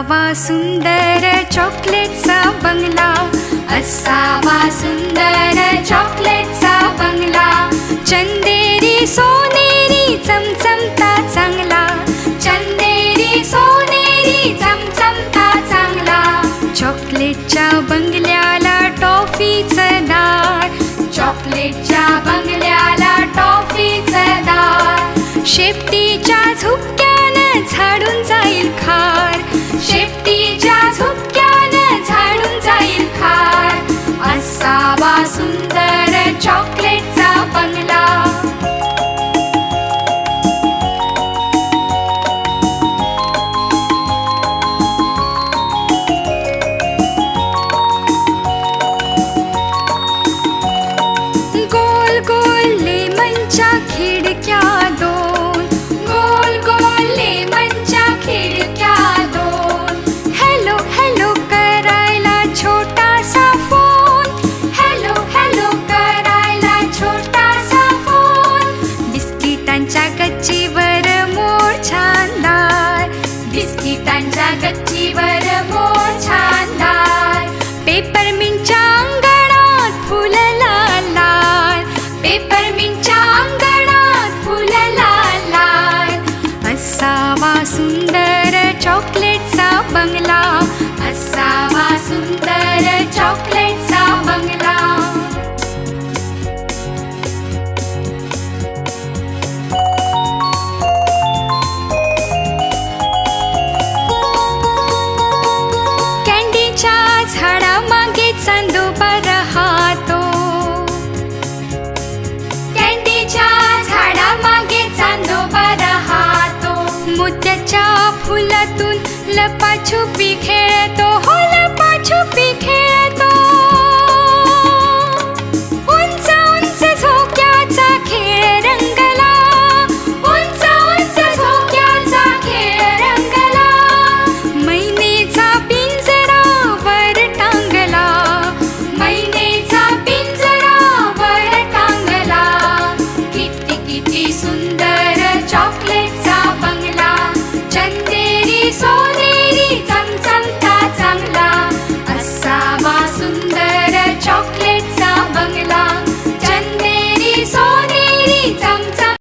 असावा सुंदर चॉकलेटचा बंगला, असावा सुंदर चॉकलेटचा बंगला. चंदेरी सोनेरी चमचमता चांगला, चंदेरी सोनेरी चमचमता चांगला. चॉकलेटच्या बंगल्याला टॉफीचं दार, चॉकलेटच्या बंगल्याला टॉफीचं दार. शेपटीच्या झुपक्यानं झाडून जाईल खार, शेपटीच्या झुपक्यानं झाडून जाईल खार. असावा सुंदर चॉकलेटचा बंगला. गोल गोल लेमनच्या खिडक्या दोन, गोल गोल लेमनच्या खिडक्या दोन. हॅलो हॅलो करायला छोटासा फोन, हॅलो हॅलो करायला छोटासा फोन. बिस्किटांच्या गच्चीवर मोर छानदार, बिस्किटांच्या गच्चीवर मोर छानदार. पेपरमिंटच्या अंगणात फुलं लाल लाल, पेपरमिंटच्या अंगणात फुलं लाल लाल. असावा सुंदर चॉकलेटचा बंगला, असावा सुंदर चॉकलेटचा बंगला. कॅन्डीच्या झाडामागे चांदोबा राहतो, कॅन्डीच्या झाडामागे चांदोबा राहतो. मोत्याच्या फुलातून लपाछुपी खेळतो, हो लपाछुपी खेळतो. उंच उंच झोक्याचा खेळ रंगला, उंच उंच झोक्याचा खेळ रंगला. मैनेचा पिंजरा वर टांगला, मैनेचा पिंजरा वर टांगला. किती किती सुंदर चॉकलेटचा